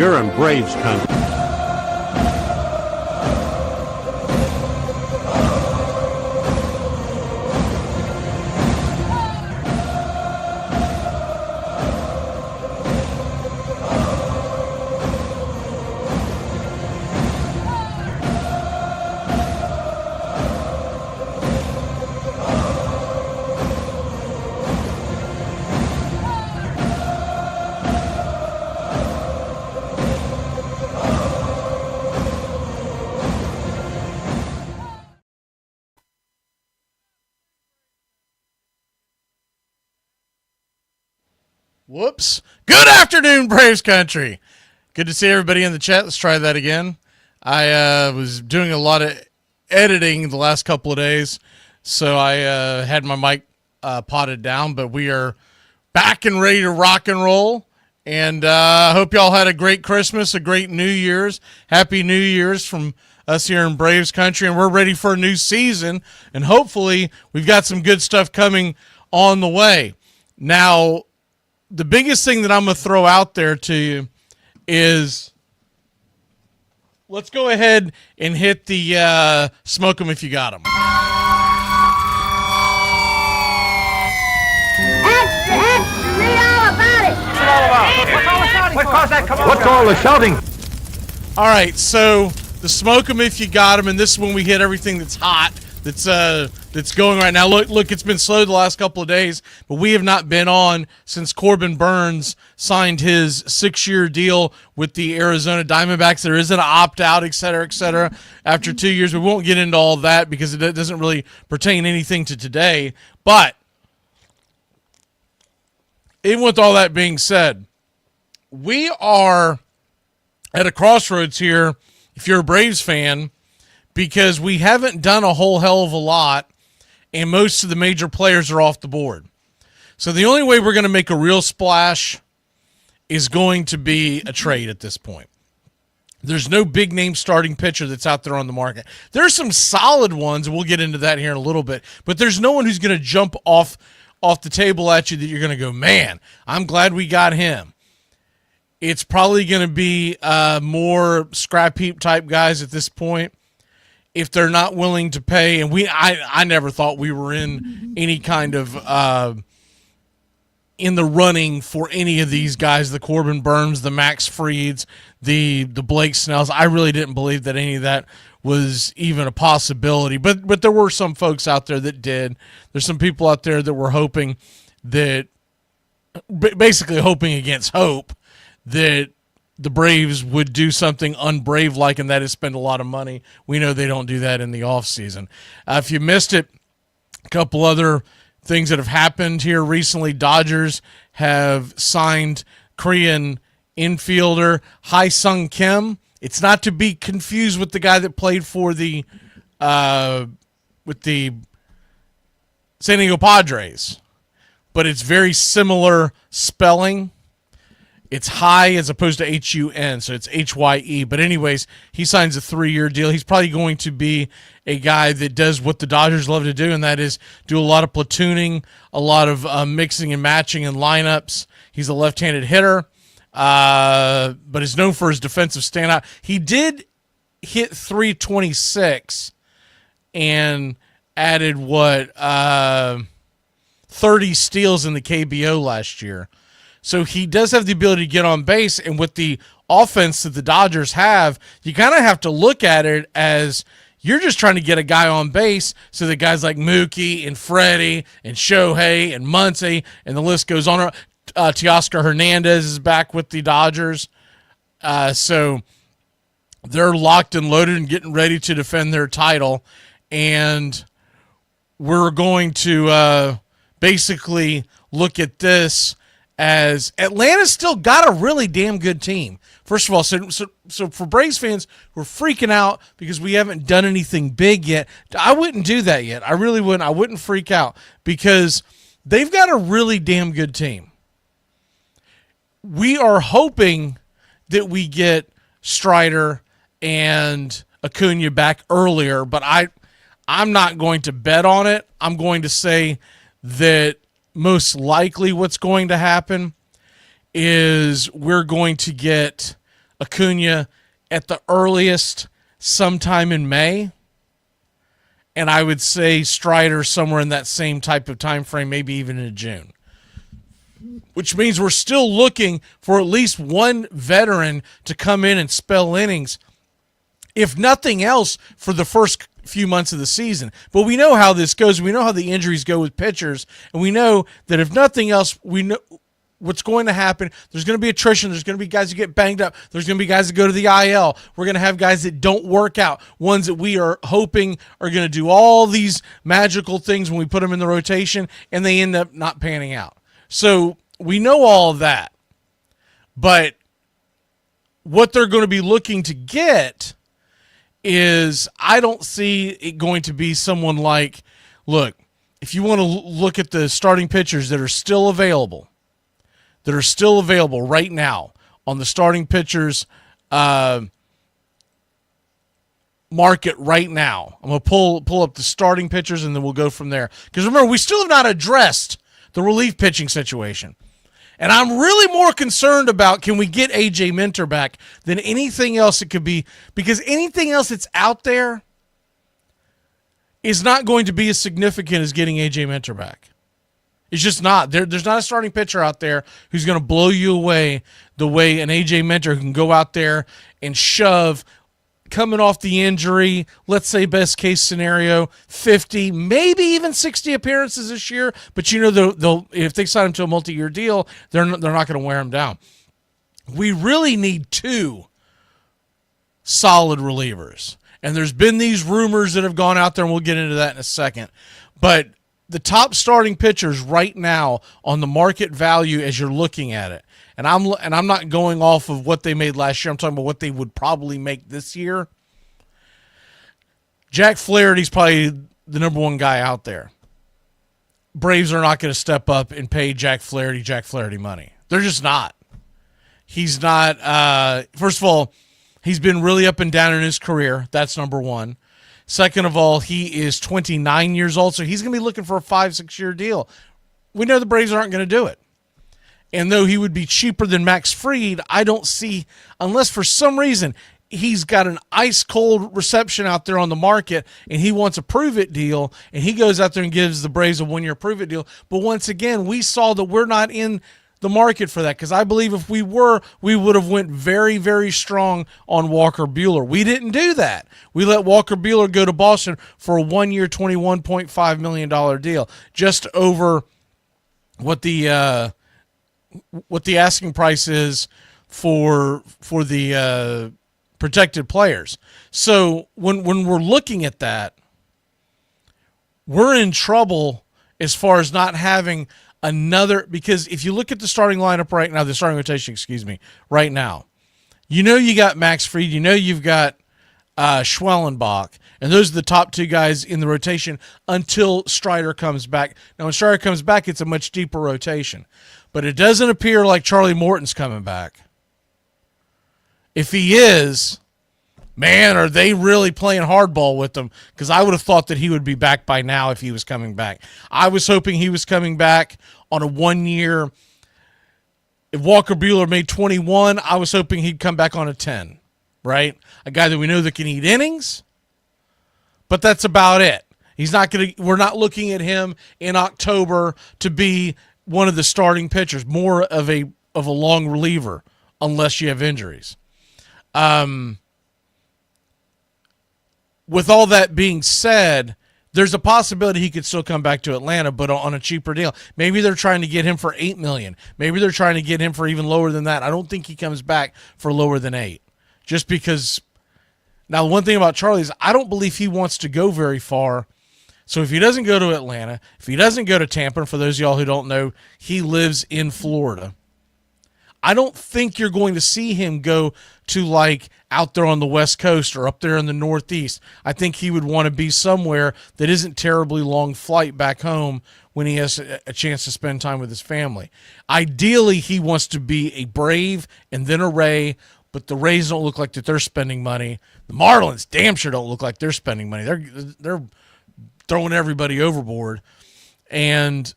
You're in Braves country. Whoops. Good afternoon, Braves country. Good to see everybody in the chat. Let's try that again. I was doing a lot of editing the last couple of days, so I had my mic potted down, but we are back and ready to rock and roll. And I hope y'all had a great Christmas, a great New Year's. Happy New Year's from us here in Braves country, and we're ready for a new season, and hopefully we've got some good stuff coming on the way. Now, the biggest thing that I'm going to throw out there to you is let's go ahead and hit the smoke them if you got them. Read all about it. What's it all about? What caused that? Come on. What's all the shouting? All right, so the smoke them if you got them, and this is when we hit everything that's hot, that's going right now. Look, it's been slow the last couple of days, but we have not been on since Corbin Burnes signed his 6-year deal with the Arizona Diamondbacks. There is an opt-out, et cetera, after 2 years. We won't get into all that because it doesn't really pertain anything to today. But even with all that being said, we are at a crossroads here, if you're a Braves fan, because we haven't done a whole hell of a lot, and most of the major players are off the board. So the only way we're going to make a real splash is going to be a trade at this point. There's no big-name starting pitcher that's out there on the market. There's some solid ones, and we'll get into that here in a little bit, but there's no one who's going to jump off the table at you that you're going to go, man, I'm glad we got him. It's probably going to be more scrap heap type guys at this point, if they're not willing to pay. And I never thought we were in any kind of in the running for any of these guys, the Corbin Burnes, the Max Frieds, the Blake Snells. I really didn't believe that any of that was even a possibility. But there were some folks out there that did. There's some people out there that were hoping that, basically hoping against hope, that the Braves would do something unbrave-like, and that is spend a lot of money. We know they don't do that in the offseason. If you missed it, a couple other things that have happened here recently. Dodgers have signed Korean infielder Hae-Sung Kim. It's not to be confused with the guy that played for the with the San Diego Padres, but it's very similar spelling. It's high as opposed to H-U-N, so it's H-Y-E. But anyways, he signs a 3-year deal. He's probably going to be a guy that does what the Dodgers love to do, and that is do a lot of platooning, a lot of mixing and matching in lineups. He's a left-handed hitter, but is known for his defensive standout. He did hit 326 and added, 30 steals in the KBO last year. So he does have the ability to get on base, and with the offense that the Dodgers have, you kind of have to look at it as you're just trying to get a guy on base so that guys like Mookie and Freddie and Shohei and Muncy and the list goes on. Teoscar Hernandez is back with the Dodgers. So they're locked and loaded and getting ready to defend their title. And we're going to basically look at this as Atlanta's still got a really damn good team. First of all, so for Braves fans who are freaking out because we haven't done anything big yet, I wouldn't do that yet. I really wouldn't. I wouldn't freak out because they've got a really damn good team. We are hoping that we get Strider and Acuna back earlier, but I'm not going to bet on it. I'm going to say that most likely what's going to happen is we're going to get Acuna at the earliest sometime in May. And I would say Strider somewhere in that same type of time frame, maybe even in June. Which means we're still looking for at least one veteran to come in and spell innings, if nothing else, for the first few months of the season. But we know how this goes. We know how the injuries go with pitchers, and we know that if nothing else, we know what's going to happen. There's going to be attrition. There's going to be guys who get banged up. There's going to be guys that go to the IL. We're going to have guys that don't work out, ones that we are hoping are going to do all these magical things when we put them in the rotation, and they end up not panning out. So we know all of that. But what they're going to be looking to get is, I don't see it going to be someone like, look, if you want to look at the starting pitchers that are still available right now on the starting pitchers market right now. I'm going to pull up the starting pitchers, and then we'll go from there. Because remember, we still have not addressed the relief pitching situation. And I'm really more concerned about, can we get A.J. Minter back than anything else it could be, because anything else that's out there is not going to be as significant as getting A.J. Minter back. It's just not. There's not a starting pitcher out there who's going to blow you away the way an A.J. Minter can go out there and shove, coming off the injury, let's say best case scenario, 50, maybe even 60 appearances this year. But you know, they'll if they sign him to a multi-year deal, they're not going to wear him down. We really need two solid relievers. And there's been these rumors that have gone out there, and we'll get into that in a second. But the top starting pitchers right now on the market value as you're looking at it, and I'm not going off of what they made last year. I'm talking about what they would probably make this year. Jack Flaherty's probably the number one guy out there. Braves are not going to step up and pay Jack Flaherty money. They're just not. He's not. First of all, he's been really up and down in his career. That's number one. Second of all, he is 29 years old, so he's going to be looking for a 5-6 year deal. We know the Braves aren't going to do it. And though he would be cheaper than Max Fried, I don't see, unless for some reason he's got an ice-cold reception out there on the market and he wants a prove-it deal, and he goes out there and gives the Braves a 1-year prove-it deal. But once again, we saw that we're not in the market for that, because I believe if we were, we would have went very, very strong on Walker Buehler. We didn't do that. We let Walker Buehler go to Boston for a 1-year, $21.5 million deal, just over what the asking price is for the protected players. So when we're looking at that, we're in trouble as far as not having another, because if you look at the starting lineup right now, the starting rotation, right now, you know you got Max Fried, you know you've got Schwellenbach, and those are the top two guys in the rotation until Strider comes back. Now, when Strider comes back, it's a much deeper rotation. But it doesn't appear like Charlie Morton's coming back. If he is, man, are they really playing hardball with him? Because I would have thought that he would be back by now if he was coming back. I was hoping he was coming back on a 1-year. If Walker Buehler made 21, I was hoping he'd come back on a 10, right? A guy that we know that can eat innings, but that's about it. He's not going to. We're not looking at him in October to be one of the starting pitchers, more of a long reliever, unless you have injuries. With all that being said, there's a possibility he could still come back to Atlanta, but on a cheaper deal. Maybe they're trying to get him for $8 million. Maybe they're trying to get him for even lower than that. I don't think he comes back for lower than $8 million, just because. Now, one thing about Charlie is I don't believe he wants to go very far. So if he doesn't go to Atlanta, if he doesn't go to Tampa, and for those of y'all who don't know, he lives in Florida, I don't think you're going to see him go to like out there on the West Coast or up there in the Northeast. I think he would want to be somewhere that isn't terribly long flight back home when he has a chance to spend time with his family. Ideally, he wants to be a Brave and then a Ray, but the Rays don't look like that they're spending money. The Marlins damn sure don't look like they're spending money. They're throwing everybody overboard. And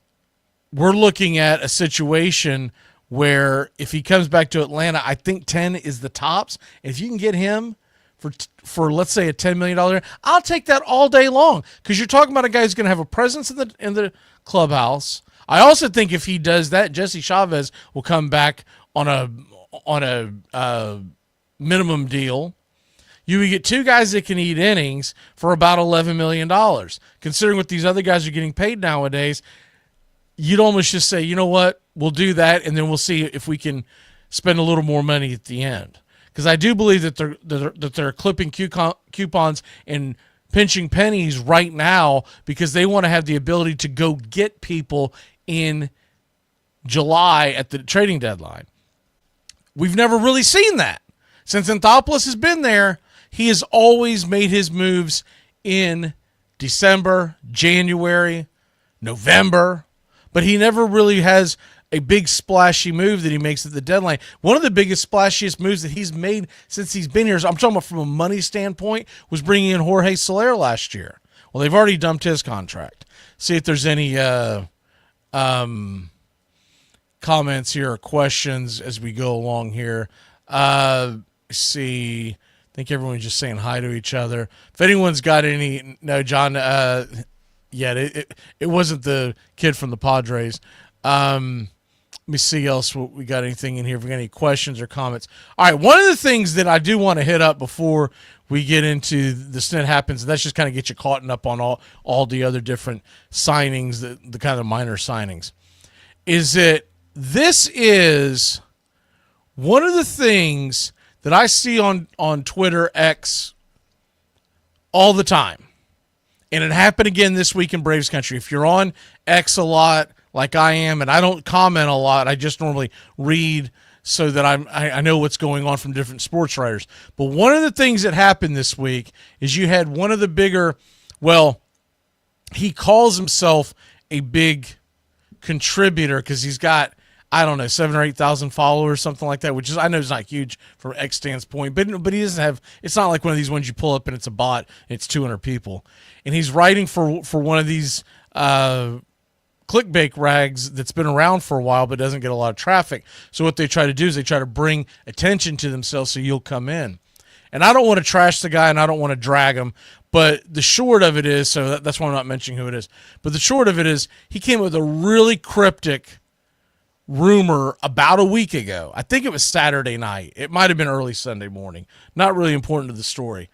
we're looking at a situation where if he comes back to Atlanta, I think 10 is the tops. And if you can get him for let's say a $10 million, I'll take that all day long, because you're talking about a guy who's going to have a presence in the clubhouse. I also think if he does that, Jesse Chavez will come back on a minimum deal. You would get two guys that can eat innings for about $11 million. Considering what these other guys are getting paid nowadays, you'd almost just say, you know what, we'll do that, and then we'll see if we can spend a little more money at the end. Because I do believe that they're clipping coupons and pinching pennies right now because they want to have the ability to go get people in July at the trading deadline. We've never really seen that. Since Anthopoulos has been there, he has always made his moves in December, January, November, but he never really has a big splashy move that he makes at the deadline. One of the biggest splashiest moves that he's made since he's been here, I'm talking about from a money standpoint, was bringing in Jorge Soler last year. Well, they've already dumped his contract. See if there's any comments here or questions as we go along here. See, I think everyone's just saying hi to each other. If anyone's got any, no, John, it wasn't the kid from the Padres. Let me see else what we got anything in here. If we got any questions or comments. All right, one of the things that I do want to hit up before we get into the SNIT happens, and that's just kind of get you caught up on all the other different signings, the kind of minor signings, is that this is one of the things that I see on Twitter X all the time. And it happened again this week in Braves country. If you're on X a lot, like I am, and I don't comment a lot, I just normally read so that I know what's going on from different sports writers. But one of the things that happened this week is you had one of the bigger, well, he calls himself a big contributor because he's got, I don't know, 7,000 or 8,000 followers, something like that, which is, I know is not huge from X standpoint, but he doesn't have, it's not like one of these ones you pull up and it's a bot, and it's 200 people. And he's writing for one of these clickbait rags that's been around for a while but doesn't get a lot of traffic. So what they try to do is they try to bring attention to themselves so you'll come in. And I don't want to trash the guy and I don't want to drag him, but the short of it is, so that's why I'm not mentioning who it is, but the short of it is he came up with a really cryptic rumor about a week ago. I think it was Saturday night. It might have been early Sunday morning. Not really important to the story.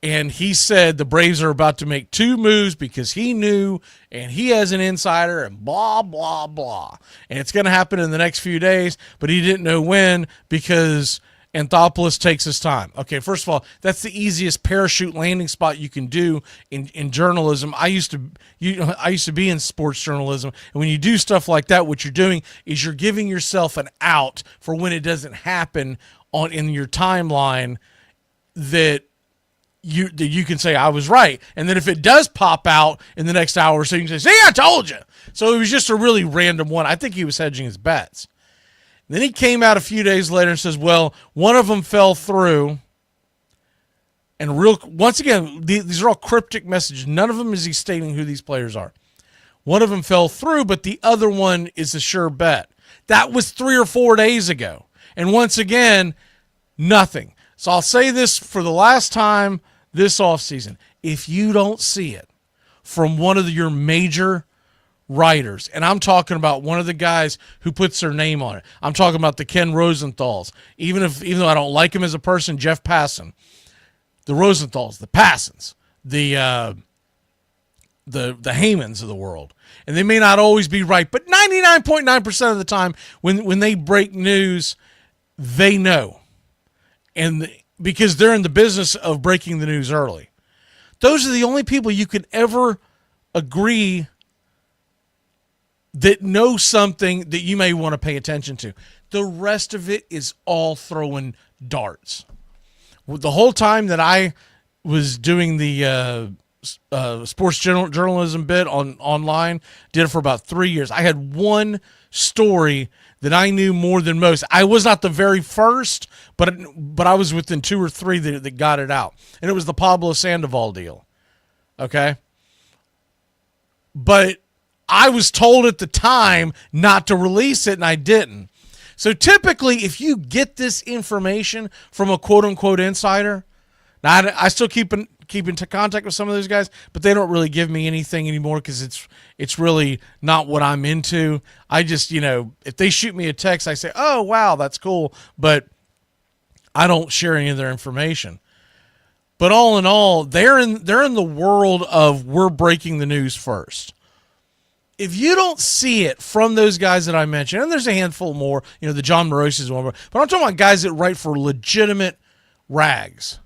And he said the Braves are about to make 2 moves because he knew and he has an insider and blah, blah, blah. And it's going to happen in the next few days, but he didn't know when because Anthopoulos takes his time. Okay, first of all, that's the easiest parachute landing spot you can do in journalism. I used to be in sports journalism, and when you do stuff like that, what you're doing is you're giving yourself an out for when it doesn't happen in your timeline that you can say I was right. And then if it does pop out in the next hour or so, you can say, see, I told you. So it was just a really random one. I think he was hedging his bets. Then he came out a few days later and says, well, one of them fell through. And once again, these are all cryptic messages. None of them is he stating who these players are. One of them fell through, but the other one is a sure bet. That was 3 or 4 days ago. And once again, nothing. So I'll say this for the last time this offseason. If you don't see it from one of your major writers, and I'm talking about one of the guys who puts their name on it. I'm talking about the Ken Rosenthal's. Even though I don't like him as a person, Jeff Passan, the Rosenthal's, the Passans, the Heymans of the world. And they may not always be right, but 99.9% of the time when they break news, they know. And because they're in the business of breaking the news early. Those are the only people you can ever agree that know something that you may want to pay attention to. The rest of it is all throwing darts. The whole time that I was doing the sports journalism bit online, did it for about 3 years. I had one story that I knew more than most. I was not the very first, but I was within 2 or 3 that got it out. And it was the Pablo Sandoval deal. Okay? But I was told at the time not to release it, and I didn't. So typically, if you get this information from a quote-unquote insider, now I still keep in contact with some of those guys, but they don't really give me anything anymore because it's really not what I'm into. I just, if they shoot me a text, I say, oh, wow, that's cool, but I don't share any of their information. But all in all, they're in the world of we're breaking the news first. If you don't see it from those guys that I mentioned, and there's a handful more, the John Morosis is one, but I'm talking about guys that write for legitimate rags.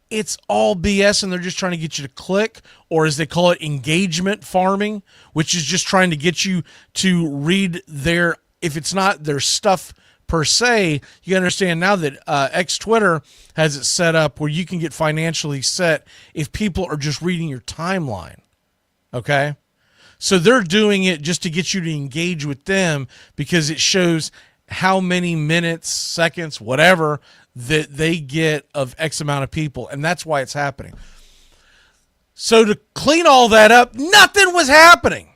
It's all BS, and they're just trying to get you to click, or as they call it, engagement farming, which is just trying to get you to read their, if it's not their stuff per se, you understand now that X Twitter has it set up where you can get financially set if people are just reading your timeline. Okay? So they're doing it just to get you to engage with them because it shows how many minutes, seconds, whatever that they get of X amount of people, and that's why it's happening. So to clean all that up, nothing was happening.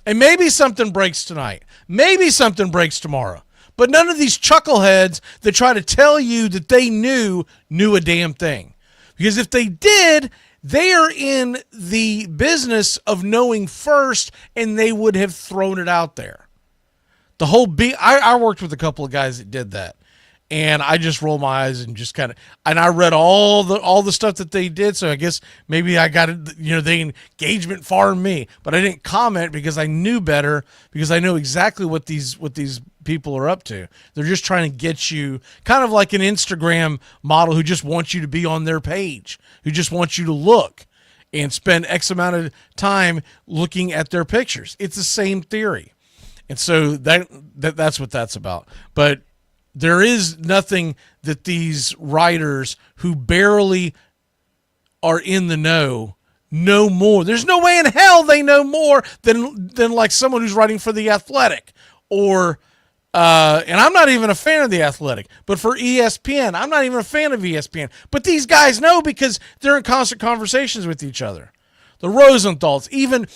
And maybe something breaks tonight. Maybe something breaks tomorrow. But none of these chuckleheads that try to tell you that they knew a damn thing. Because if they did, they are in the business of knowing first, and they would have thrown it out there. The whole I worked with a couple of guys that did that. And I just rolled my eyes and just kind of, and I read all the stuff that they did. So I guess maybe I got it, they engagement farmed me, but I didn't comment because I knew better, because I know exactly what these people are up to. They're just trying to get you kind of like an Instagram model who just wants you to be on their page, who just wants you to look and spend X amount of time looking at their pictures. It's the same theory. And so that's what that's about. But there is nothing that these writers who barely are in the know more. There's no way in hell they know more than like someone who's writing for The Athletic or and I'm not even a fan of The Athletic, but for ESPN, I'm not even a fan of ESPN. But these guys know because they're in constant conversations with each other. The Rosenthals, even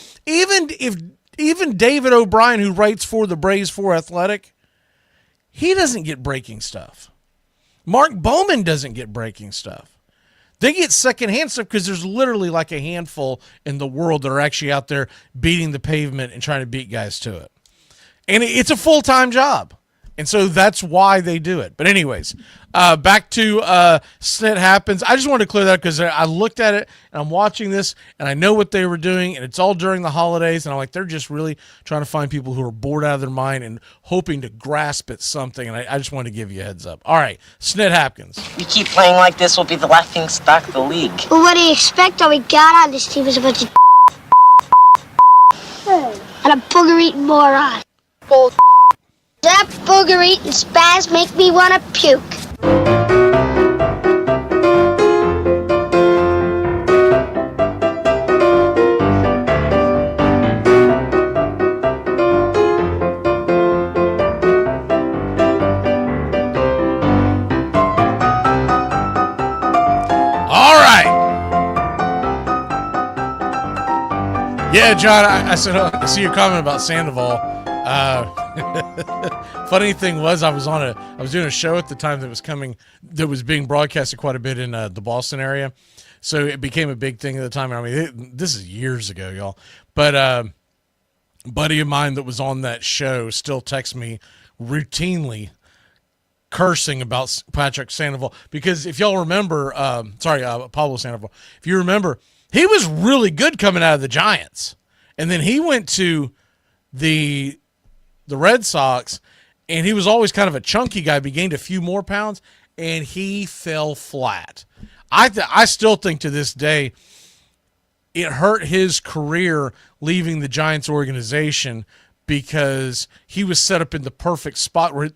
David O'Brien, who writes for the Braves for Athletic, he doesn't get breaking stuff. Mark Bowman doesn't get breaking stuff. They get secondhand stuff because there's literally like a handful in the world that are actually out there beating the pavement and trying to beat guys to it. And it's a full-time job. And so that's why they do it. But anyways, back to SNIT Happens. I just wanted to clear that because I looked at it and I'm watching this and I know what they were doing, and it's all during the holidays. And I'm like, they're just really trying to find people who are bored out of their mind and hoping to grasp at something. And I just wanted to give you a heads up. All right, SNIT Happens. We keep playing like this, we'll be the laughing stock of the league. Well, what do you expect? All we got on this team is a bunch of and a booger-eating moron. Bull. That booger-eating spaz make me want to puke. All right. Yeah, John, I said, I see your comment about Sandoval. Funny thing was, I was doing a show at the time that was being broadcasted quite a bit in the Boston area, so it became a big thing at the time. I mean, this is years ago, y'all. But a buddy of mine that was on that show still texts me routinely, cursing about Patrick Sandoval, because if y'all remember, Pablo Sandoval, if you remember, he was really good coming out of the Giants, and then he went to the Red Sox, and he was always kind of a chunky guy, but he gained a few more pounds, and he fell flat. I still think to this day it hurt his career leaving the Giants organization because he was set up in the perfect spot where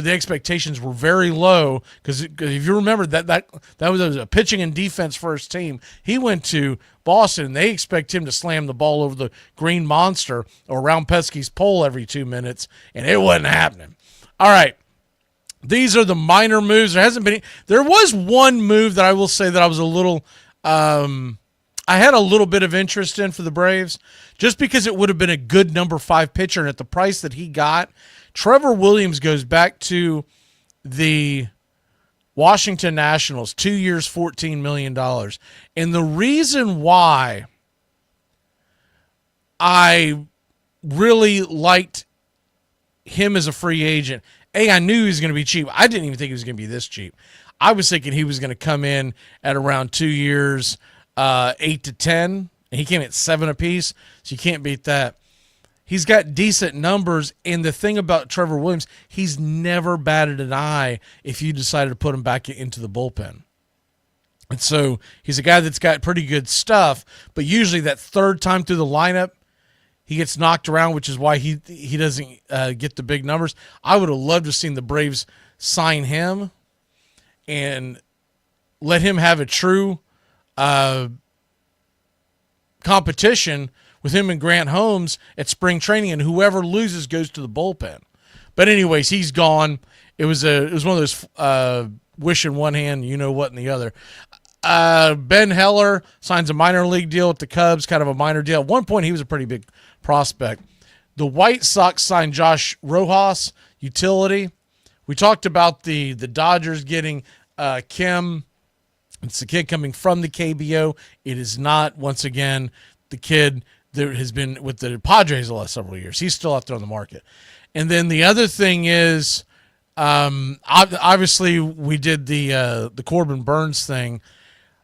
the expectations were very low. Because if you remember that was a pitching and defense first team. He went to Boston, and they expect him to slam the ball over the green monster or around Pesky's pole every 2 minutes, and it wasn't happening. All right. These are the minor moves. There was one move that I will say that I was a little I had a little bit of interest in for the Braves, just because it would have been a good number 5 pitcher, and at the price that he got, Trevor Williams goes back to the Washington Nationals, 2 years, $14 million. And the reason why I really liked him as a free agent, I knew he was going to be cheap. I didn't even think he was going to be this cheap. I was thinking he was going to come in at around 2 years, 8 to 10. And he came at 7 apiece, so you can't beat that. He's got decent numbers, and the thing about Trevor Williams, he's never batted an eye if you decided to put him back into the bullpen. And so he's a guy that's got pretty good stuff, but usually that third time through the lineup, he gets knocked around, which is why he doesn't get the big numbers. I would have loved to have seen the Braves sign him and let him have a true competition with him and Grant Holmes at spring training, and whoever loses goes to the bullpen. But anyways, he's gone. It was one of those wish in one hand, you know what in the other. Ben Heller signs a minor league deal with the Cubs, kind of a minor deal. At one point, he was a pretty big prospect. The White Sox signed Josh Rojas, utility. We talked about the Dodgers getting Kim. It's the kid coming from the KBO. It is not, once again, the kid that has been with the Padres the last several years. He's still out there on the market. And then the other thing is, obviously, we did the Corbin Burns thing.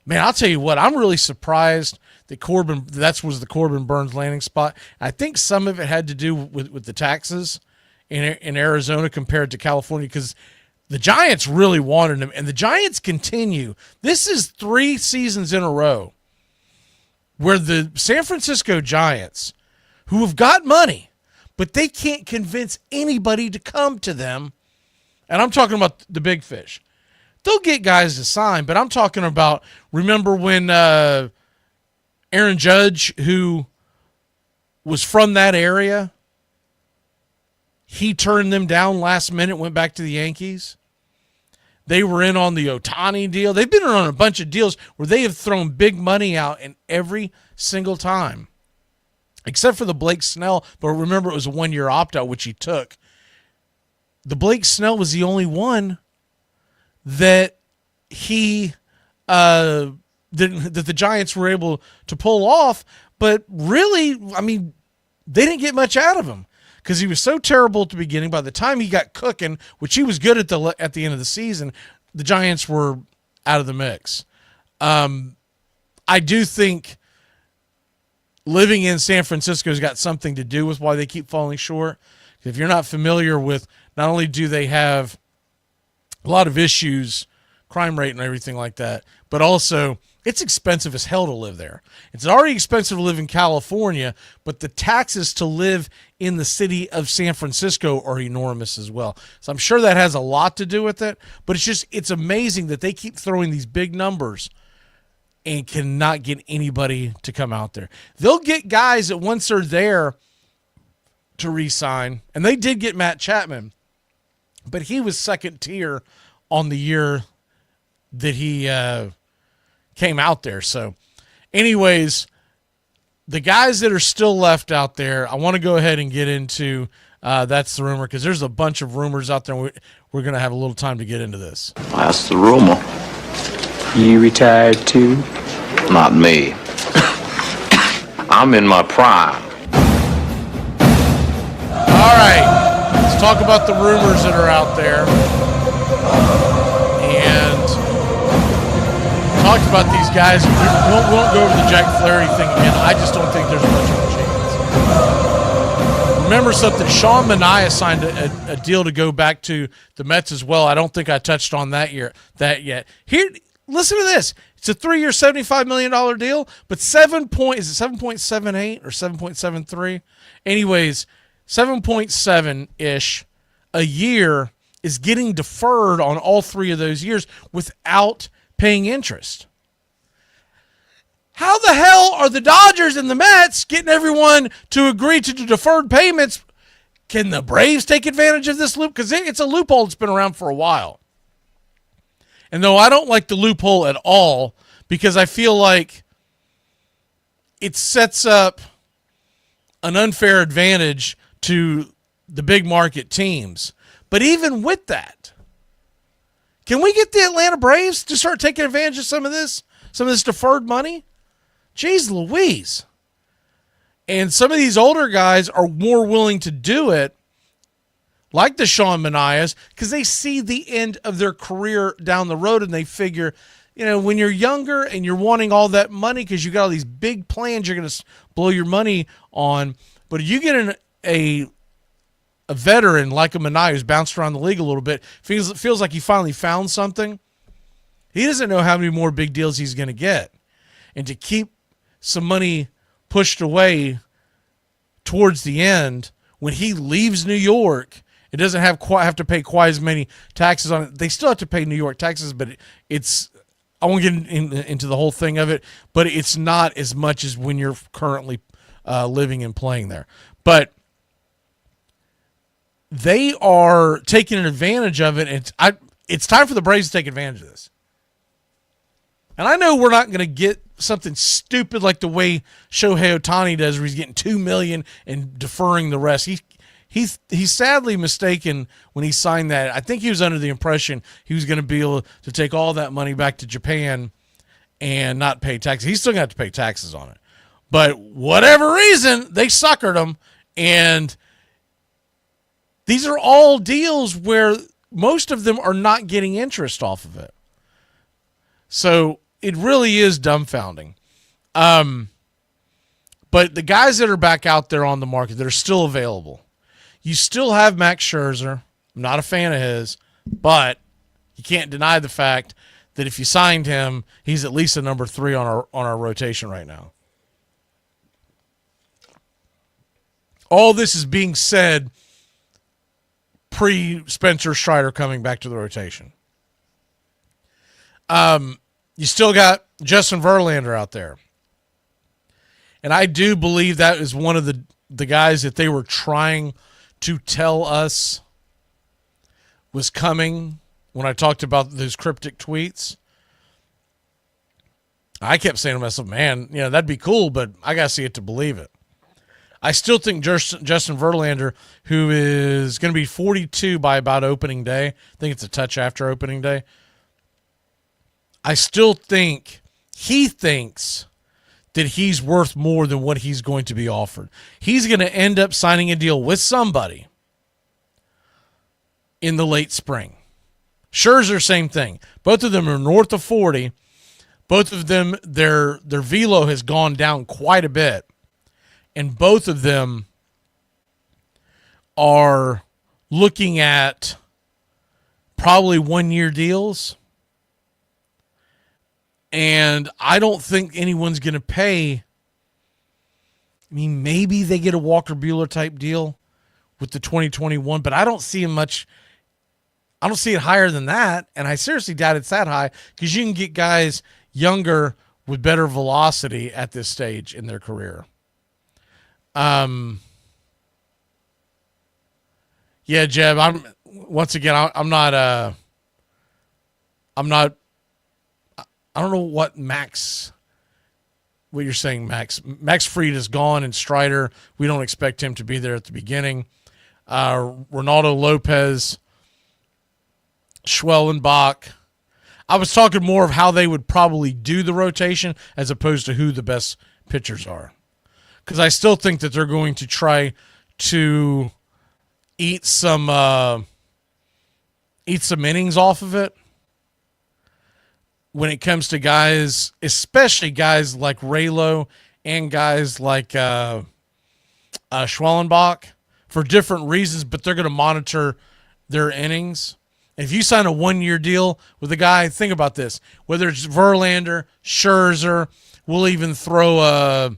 Man, I'll tell you what, I'm really surprised that that was the Corbin Burns landing spot. I think some of it had to do with the taxes in Arizona compared to California, because the Giants really wanted him, and the Giants continue. This is 3 seasons in a row where the San Francisco Giants, who have got money, but they can't convince anybody to come to them. And I'm talking about the big fish. They'll get guys to sign, but I'm talking about, remember when Aaron Judge, who was from that area, he turned them down last minute, went back to the Yankees. They were in on the Ohtani deal. They've been on a bunch of deals where they have thrown big money out in every single time, except for the Blake Snell. But remember, it was a 1-year opt-out, which he took. The Blake Snell was the only one that that the Giants were able to pull off. But really, I mean, they didn't get much out of him, because he was so terrible at the beginning. By the time he got cooking, which he was good at the end of the season, the Giants were out of the mix. I do think living in San Francisco has got something to do with why they keep falling short. If you're not familiar with, not only do they have a lot of issues, crime rate and everything like that, but also it's expensive as hell to live there. It's already expensive to live in California, but the taxes to live in the city of San Francisco are enormous as well. So I'm sure that has a lot to do with it, but it's amazing that they keep throwing these big numbers and cannot get anybody to come out there. They'll get guys that once they're there to re-sign, and they did get Matt Chapman, but he was second tier on the year that he came out there. So anyways, the guys that are still left out there, I want to go ahead and get into That's the Rumor, because there's a bunch of rumors out there, and we're going to have a little time to get into this. That's the rumor. You retired too? Not me. I'm in my prime. All right, let's talk about the rumors that are out there. And talked about these guys. We won't go over the Jack Flaherty thing again. I just don't think there's much of a chance. Remember something, Sean Manaea signed a deal to go back to the Mets as well. I don't think I touched on that yet. Here, listen to this. It's a 3-year, $75 million deal, but is it 7.78 or 7.73? Anyways, 7.7-ish a year is getting deferred on all 3 of those years without paying interest. How the hell are the Dodgers and the Mets getting everyone to agree to the deferred payments? Can the Braves take advantage of this loop? Because it's a loophole that's been around for a while. And though I don't like the loophole at all, because I feel like it sets up an unfair advantage to the big market teams. But even with that, can we get the Atlanta Braves to start taking advantage of some of this deferred money? Jeez Louise. And some of these older guys are more willing to do it, like the Sean Manaeas, because they see the end of their career down the road and they figure, when you're younger and you're wanting all that money because you got all these big plans you're going to blow your money on, but you get a veteran like a Manaea who's bounced around the league a little bit, feels like he finally found something. He doesn't know how many more big deals he's going to get. And to keep some money pushed away towards the end, when he leaves New York, it doesn't have to pay quite as many taxes on it. They still have to pay New York taxes, but it's I won't get into the whole thing of it, but it's not as much as when you're currently living and playing there. But they are taking advantage of it, and it's time for the Braves to take advantage of this. And I know we're not going to get something stupid like the way Shohei Ohtani does, where he's getting $2 million and deferring the rest. He's sadly mistaken when he signed that. I think he was under the impression he was going to be able to take all that money back to Japan and not pay taxes. He's still going to have to pay taxes on it. But whatever reason, they suckered him, and these are all deals where most of them are not getting interest off of it. So it really is dumbfounding. But the guys that are back out there on the market that are still available, you still have Max Scherzer. I'm not a fan of his, but you can't deny the fact that if you signed him, he's at least a number 3 on our rotation right now. All this is being said pre-Spencer Strider coming back to the rotation. You still got Justin Verlander out there. And I do believe that is one of the guys that they were trying to tell us was coming when I talked about those cryptic tweets. I kept saying to myself, man, that'd be cool, but I got to see it to believe it. I still think Justin Verlander, who is going to be 42 by about opening day, I think it's a touch after opening day, I still think he thinks that he's worth more than what he's going to be offered. He's going to end up signing a deal with somebody in the late spring. Scherzer, same thing. Both of them are north of 40. Both of them, their velo has gone down quite a bit. And both of them are looking at probably 1-year deals. And I don't think anyone's going to pay. I mean, maybe they get a Walker Buehler type deal with the 2021, but I don't see him much. I don't see it higher than that. And I seriously doubt it's that high, because you can get guys younger with better velocity at this stage in their career. Yeah, Jeb, I'm not, I don't know what you're saying, Max. Max Fried is gone, and Strider, we don't expect him to be there at the beginning. Ronaldo Lopez, Schwellenbach. I was talking more of how they would probably do the rotation as opposed to who the best pitchers are. Because I still think that they're going to try to eat some innings off of it. When it comes to guys, especially guys like Raylo and guys like Schwellenbach, for different reasons, but they're going to monitor their innings. And if you sign a 1-year deal with a guy, think about this. Whether it's Verlander, Scherzer, we'll even throw a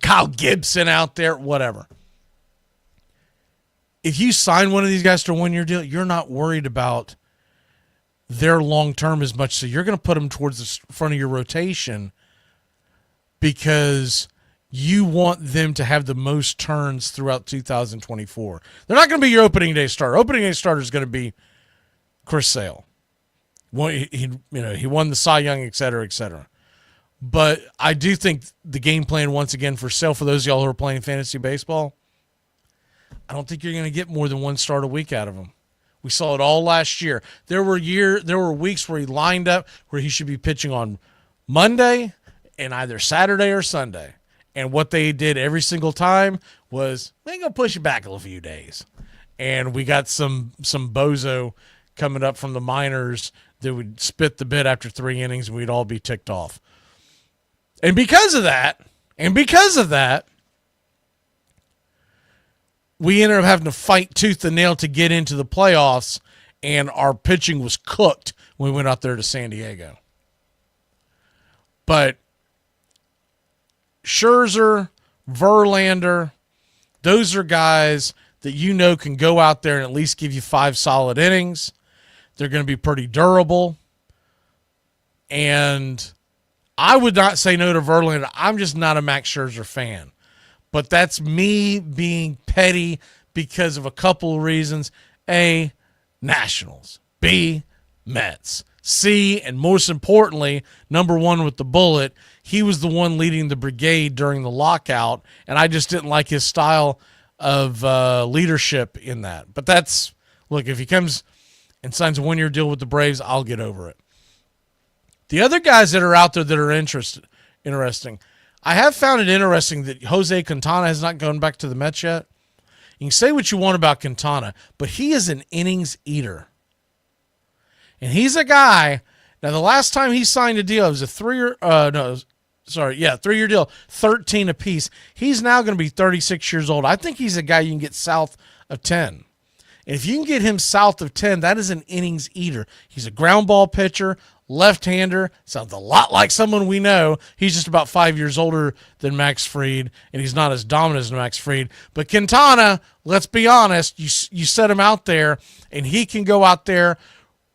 Kyle Gibson out there, whatever. If you sign one of these guys to a 1-year deal, you're not worried about their long-term as much. So you're going to put them towards the front of your rotation because you want them to have the most turns throughout 2024. They're not going to be your opening day starter. Opening day starter is going to be Chris Sale. He won the Cy Young, et cetera, et cetera. But I do think the game plan, once again, for Sale, for those of y'all who are playing fantasy baseball, I don't think you're going to get more than one start a week out of him. We saw it all last year. There were weeks where he lined up where he should be pitching on Monday and either Saturday or Sunday. And what they did every single time was they're going to push it back a few days. And we got some bozo coming up from the minors that would spit the bit after 3 innings and we'd all be ticked off. And because of that, we ended up having to fight tooth and nail to get into the playoffs, and our pitching was cooked when we went out there to San Diego. But Scherzer, Verlander, those are guys that you know can go out there and at least give you 5 solid innings. They're going to be pretty durable. And I would not say no to Verlander. I'm just not a Max Scherzer fan. But that's me being petty because of a couple of reasons. A, Nationals. B, Mets. C, and most importantly, number one with the bullet, he was the one leading the brigade during the lockout, and I just didn't like his style of leadership in that. But that's, look, if he comes and signs a 1-year deal with the Braves, I'll get over it. The other guys that are out there that are interesting, I have found it interesting that Jose Quintana has not gone back to the Mets yet. You can say what you want about Quintana, but he is an innings eater. And he's a guy, now the last time he signed a deal, it was a 3-year deal, 13 apiece. He's now going to be 36 years old. I think he's a guy you can get south of 10. And if you can get him south of 10, that is an innings eater. He's a ground ball pitcher, left-hander, sounds a lot like someone we know. He's just about 5 years older than Max Fried, and he's not as dominant as Max Fried. But Quintana, let's be honest, you set him out there, and he can go out there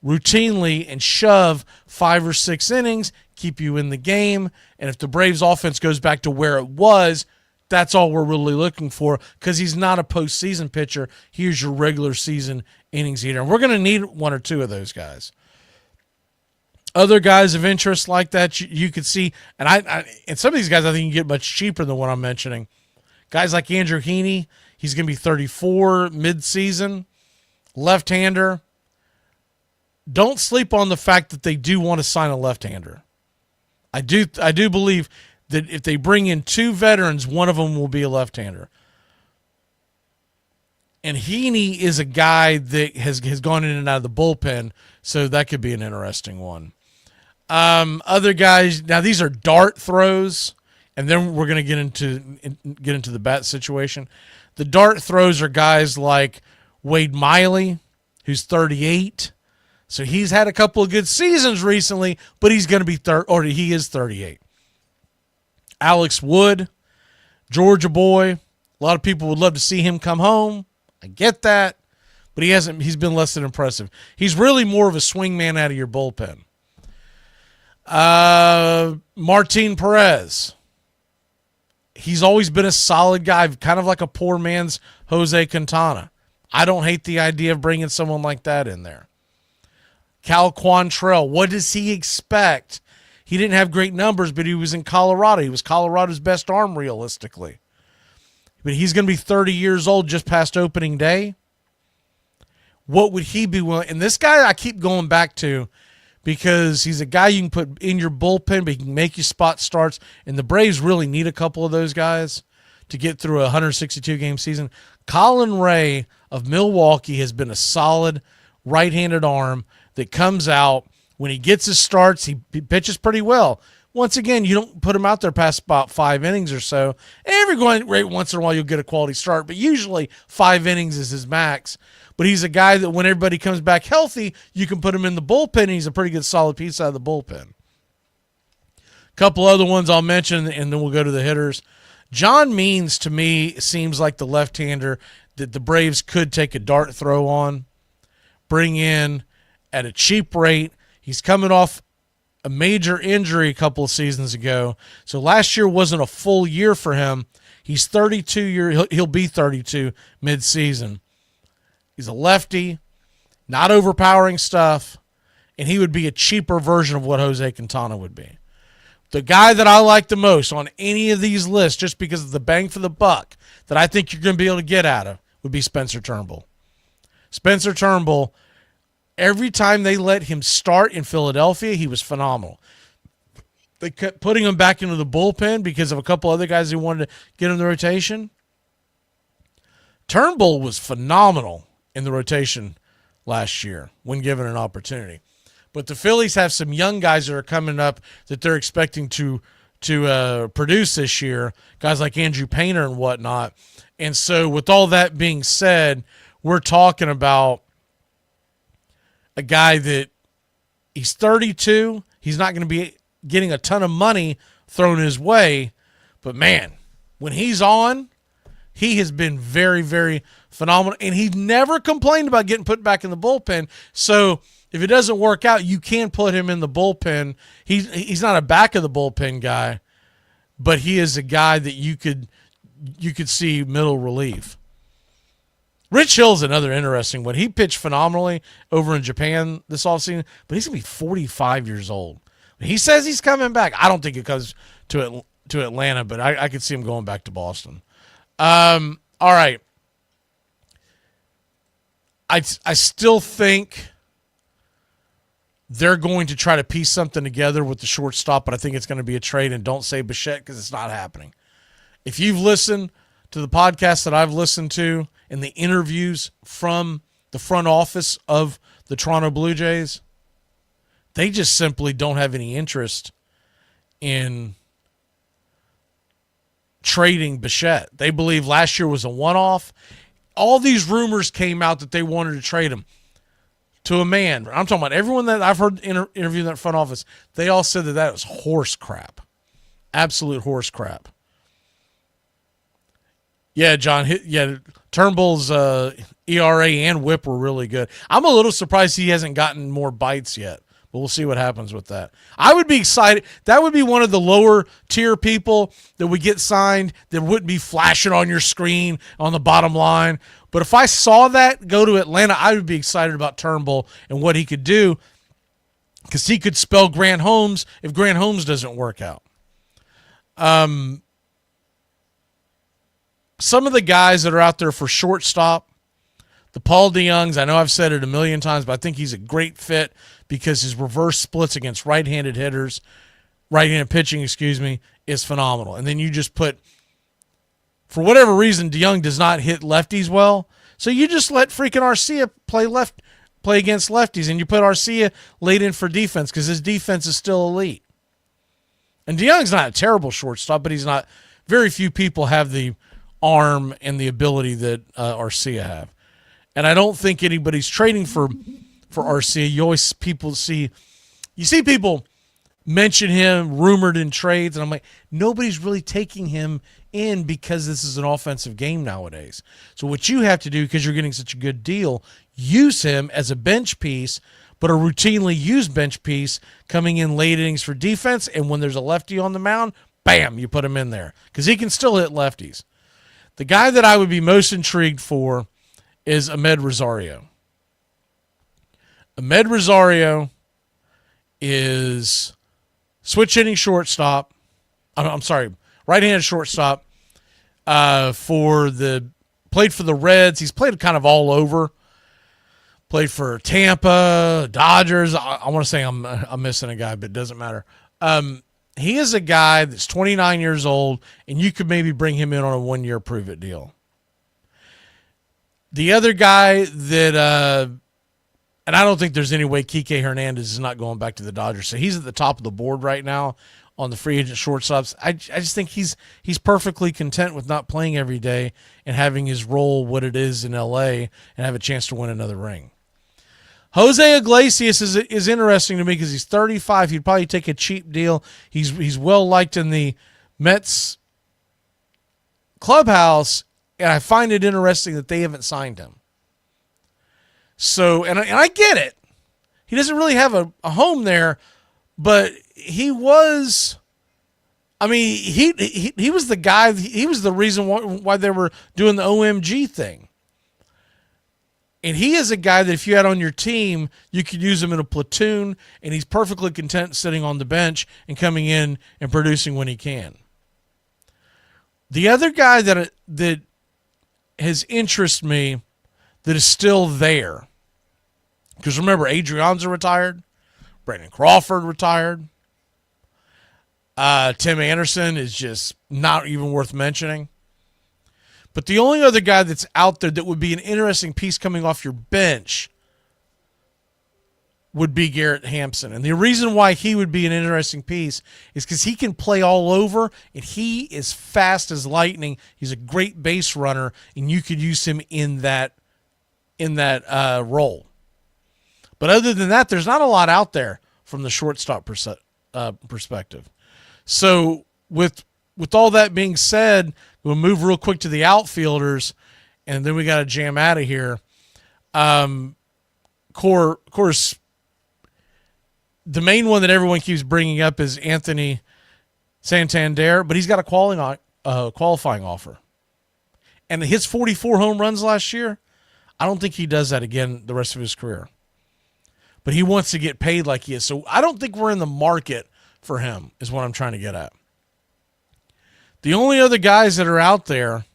routinely and shove 5 or 6 innings, keep you in the game. And if the Braves offense goes back to where it was, that's all we're really looking for, because he's not a postseason pitcher. Here's your regular season innings eater. And we're going to need 1 or 2 of those guys. Other guys of interest like that you could see, and and some of these guys I think you can get much cheaper than what I'm mentioning. Guys like Andrew Heaney, he's going to be 34 mid-season, left-hander. Don't sleep on the fact that they do want to sign a left-hander. I do believe that if they bring in 2 veterans, one of them will be a left-hander. And Heaney is a guy that has gone in and out of the bullpen, so that could be an interesting one. Other guys, now these are dart throws, and then we're going to get into the bat situation. The dart throws are guys like Wade Miley, who's 38. So he's had a couple of good seasons recently, but he's going to be he is 38. Alex Wood, Georgia boy. A lot of people would love to see him come home. I get that, but he's been less than impressive. He's really more of a swingman out of your bullpen. Martin Perez. He's always been a solid guy, kind of like a poor man's Jose Quintana. I don't hate the idea of bringing someone like that in there. Cal Quantrill, what does he expect? He didn't have great numbers, but he was in Colorado. He was Colorado's best arm realistically. But he's going to be 30 years old just past opening day. What would he be willing? And this guy I keep going back to because he's a guy you can put in your bullpen, but he can make you spot starts. And the Braves really need a couple of those guys to get through a 162-game season. Colin Ray of Milwaukee has been a solid right-handed arm that comes out. When he gets his starts, he pitches pretty well. Once again, you don't put him out there past about 5 innings or so. Every once in a while, you'll get a quality start, but usually 5 innings is his max. But he's a guy that when everybody comes back healthy, you can put him in the bullpen, and he's a pretty good solid piece out of the bullpen. A couple other ones I'll mention, and then we'll go to the hitters. John Means, to me, seems like the left-hander that the Braves could take a dart throw on, bring in at a cheap rate. He's coming off a major injury a couple of seasons ago. So last year wasn't a full year for him. He's 32 he'll be 32 mid-season. He's a lefty, not overpowering stuff, and he would be a cheaper version of what Jose Quintana would be. The guy that I like the most on any of these lists, just because of the bang for the buck that I think you're going to be able to get out of would be Spencer Turnbull. Spencer Turnbull, every time they let him start in Philadelphia, he was phenomenal. They kept putting him back into the bullpen because of a couple other guys who wanted to get in the rotation. Turnbull was phenomenal in the rotation last year when given an opportunity. But the Phillies have some young guys that are coming up that they're expecting to produce this year, guys like Andrew Painter and whatnot. And so with all that being said, we're talking about a guy that he's 32. He's not going to be getting a ton of money thrown his way. But, man, when he's on, he has been very, very phenomenal. And he never complained about getting put back in the bullpen. So if it doesn't work out, you can put him in the bullpen. He's not a back of the bullpen guy, but he is a guy that you could see middle relief. Rich Hill's another interesting one. He pitched phenomenally over in Japan this offseason, but he's going to be 45 years old. He says he's coming back. I don't think it comes to Atlanta, but I could see him going back to Boston. All right. I still think they're going to try to piece something together with the shortstop, but I think it's going to be a trade, and don't say Bichette because it's not happening. If you've listened to the podcast that I've listened to and the interviews from the front office of the Toronto Blue Jays, they just simply don't have any interest in trading Bichette. They believe last year was a one-off. All these rumors came out that they wanted to trade him to a man. I'm talking about everyone that I've heard interview in that front office. They all said that was horse crap. Absolute horse crap. Yeah, John. Yeah, Turnbull's ERA and WHIP were really good. I'm a little surprised he hasn't gotten more bites yet, but we'll see what happens with that. I would be excited. That would be one of the lower tier people that would get signed that wouldn't be flashing on your screen on the bottom line. But if I saw that go to Atlanta, I would be excited about Turnbull and what he could do, because he could spell Grant Holmes if Grant Holmes doesn't work out. Some of the guys that are out there for shortstop, the Paul DeYoungs, I know I've said it a million times, but I think he's a great fit because his reverse splits against right-handed hitters, right-handed pitching, is phenomenal. And then you just put, for whatever reason, DeYoung does not hit lefties well, so you just let freaking Arcia play against lefties, and you put Arcia late in for defense because his defense is still elite. And DeYoung's not a terrible shortstop, but he's not. Very few people have the arm and the ability that Arcia have. And I don't think anybody's trading for Arcia. You see people mention him rumored in trades, and I'm like, nobody's really taking him in because this is an offensive game nowadays. So what you have to do, because you're getting such a good deal, use him as a bench piece, but a routinely used bench piece coming in late innings for defense, and when there's a lefty on the mound, bam, you put him in there because he can still hit lefties. The guy that I would be most intrigued for is Ahmed Rosario. Ahmed Rosario is switch hitting shortstop. Right-handed shortstop. Played for the Reds. He's played kind of all over. Played for Tampa, Dodgers. I want to say I'm missing a guy, but it doesn't matter. He is a guy that's 29 years old, and you could maybe bring him in on a one-year prove-it deal. The other guy that, and I don't think there's any way Kike Hernandez is not going back to the Dodgers, so he's at the top of the board right now on the free agent shortstops. I just think he's perfectly content with not playing every day and having his role what it is in L.A. and have a chance to win another ring. Jose Iglesias is interesting to me because he's 35. He'd probably take a cheap deal. He's well liked in the Mets clubhouse, and I find it interesting that they haven't signed him. So, and I get it. He doesn't really have a home there, but he was. I mean, he was the guy. He was the reason why they were doing the OMG thing. And he is a guy that if you had on your team, you could use him in a platoon, and he's perfectly content sitting on the bench and coming in and producing when he can. The other guy that has interested me that is still there. Because remember, Adrianza retired. Brandon Crawford retired. Tim Anderson is just not even worth mentioning. But the only other guy that's out there that would be an interesting piece coming off your bench would be Garrett Hampson. And the reason why he would be an interesting piece is because he can play all over, and he is fast as lightning. He's a great base runner, and you could use him in that role. But other than that, there's not a lot out there from the shortstop perspective. So with all that being said, we'll move real quick to the outfielders, and then we got to jam out of here. Of course, the main one that everyone keeps bringing up is Anthony Santander, but he's got a qualifying offer. And his 44 home runs last year, I don't think he does that again the rest of his career. But he wants to get paid like he is. So I don't think we're in the market for him, is what I'm trying to get at. The only other guys that are out there,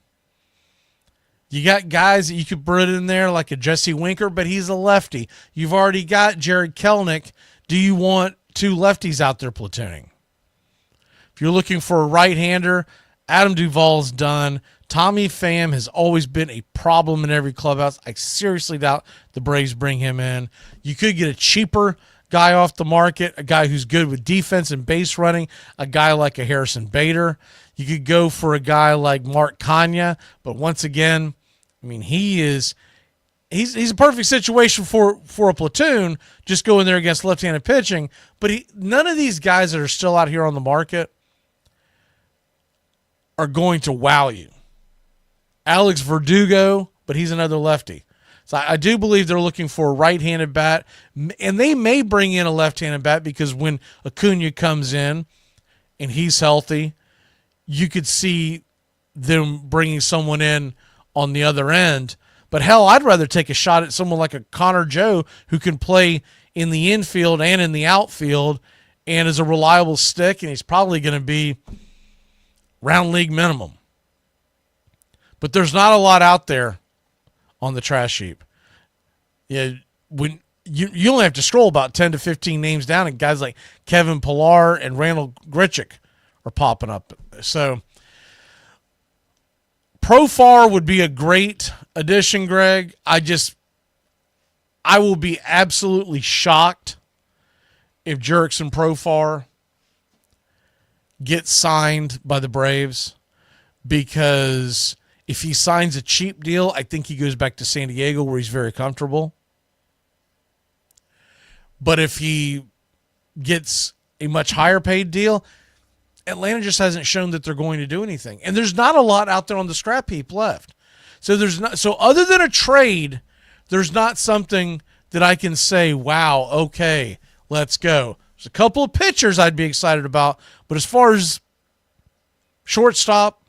you got guys that you could put in there like a Jesse Winker, but he's a lefty. You've already got Jared Kelenic. Do you want two lefties out there platooning? If you're looking for a right-hander, Adam Duvall's done. Tommy Pham has always been a problem in every clubhouse. I seriously doubt the Braves bring him in. You could get a cheaper guy off the market, a guy who's good with defense and base running, a guy like a Harrison Bader. You could go for a guy like Mark Kanya, but once again, I mean, he's a perfect situation for a platoon, just go in there against left-handed pitching, but none of these guys that are still out here on the market are going to wow you. Alex Verdugo, but he's another lefty. So I do believe they're looking for a right-handed bat, and they may bring in a left-handed bat because when Acuna comes in and he's healthy, you could see them bringing someone in on the other end. But hell, I'd rather take a shot at someone like a Connor Joe who can play in the infield and in the outfield and is a reliable stick, and he's probably going to be round league minimum. But there's not a lot out there on the trash heap. Yeah, when you only have to scroll about 10 to 15 names down, and guys like Kevin Pillar and Randall Grichuk are popping up. So Profar would be a great addition, Greg. I will be absolutely shocked if Jurickson Profar gets signed by the Braves, because if he signs a cheap deal, I think he goes back to San Diego where he's very comfortable. But if he gets a much higher paid deal, Atlanta just hasn't shown that they're going to do anything. And there's not a lot out there on the scrap heap left. So other than a trade, there's not something that I can say, wow, okay, let's go. There's a couple of pitchers I'd be excited about, but as far as shortstop,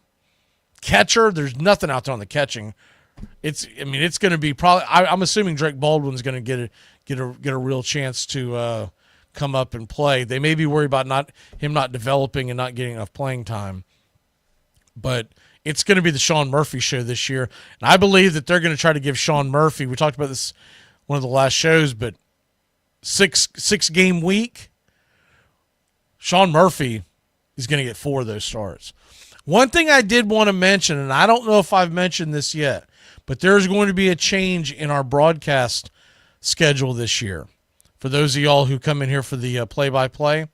catcher, there's nothing out there on the catching. It's going to be probably. I'm assuming Drake Baldwin's going to get a real chance to come up and play. They may be worried about him not developing and not getting enough playing time, but it's going to be the Sean Murphy show this year, and I believe that they're going to try to give Sean Murphy. We talked about this one of the last shows, but six game week. Sean Murphy is going to get 4 of those starts. One thing I did want to mention, and I don't know if I've mentioned this yet, but there's going to be a change in our broadcast schedule this year. For those of y'all who come in here for the play-by-play,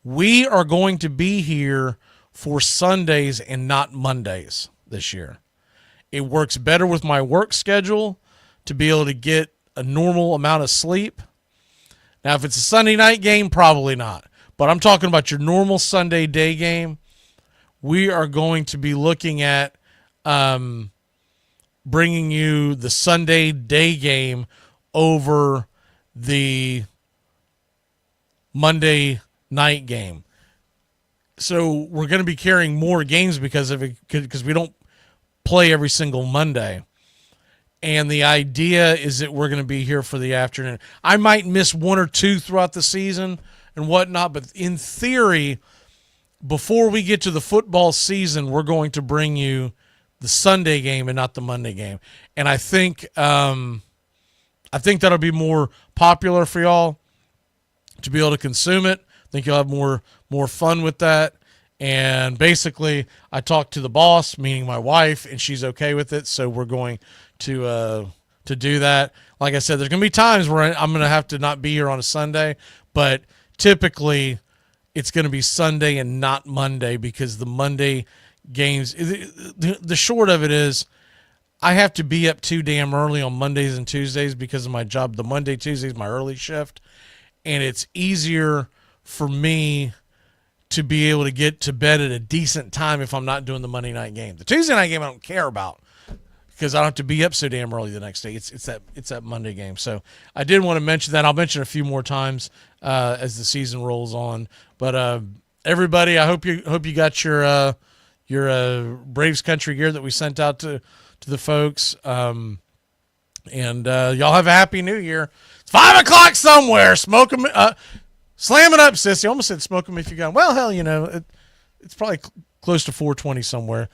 we are going to be here for Sundays and not Mondays this year. It works better with my work schedule to be able to get a normal amount of sleep. Now, if it's a Sunday night game, probably not. But I'm talking about your normal Sunday day game. We are going to be looking at bringing you the Sunday day game over the Monday night game. So we're going to be carrying more games because we don't play every single Monday. And the idea is that we're going to be here for the afternoon. I might miss 1 or 2 throughout the season and whatnot, but in theory, before we get to the football season, we're going to bring you the Sunday game and not the Monday game. And I think that'll be more popular for y'all to be able to consume it. I think you'll have more fun with that. And basically, I talked to the boss, meaning my wife, and she's okay with it. So we're going to do that. Like I said, there's going to be times where I'm going to have to not be here on a Sunday, but typically it's going to be Sunday and not Monday because the Monday games, the short of it is I have to be up too damn early on Mondays and Tuesdays because of my job. The Monday, Tuesday is my early shift, and it's easier for me to be able to get to bed at a decent time if I'm not doing the Monday night game. The Tuesday night game I don't care about because I don't have to be up so damn early the next day. It's that Monday game. So I did want to mention that. I'll mention a few more times as the season rolls on. But everybody, I hope you got your Braves country gear that we sent out to the folks. And y'all have a happy New Year. It's 5 o'clock somewhere. Smoke them. Slam it up, sissy. I almost said smoke them if you got them. Well, hell, it's probably close to 420 somewhere.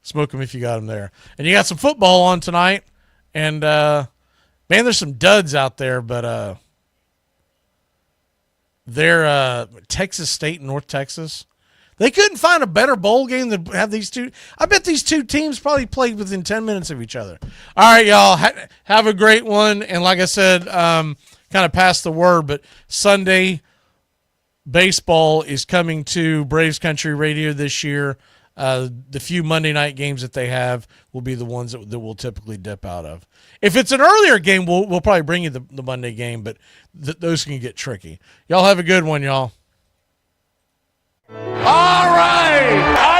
Smoke them if you got them there. And you got some football on tonight. And, man, there's some duds out there, but they're Texas State and North Texas. They couldn't find a better bowl game than have these two. I bet these two teams probably played within 10 minutes of each other. All right, y'all. Have a great one. And like I said, kind of passed the word, but Sunday baseball is coming to Braves Country Radio this year. The few Monday night games that they have will be the ones that we'll typically dip out of. If it's an earlier game, we'll probably bring you the Monday game, but those can get tricky. Y'all have a good one, y'all. All right.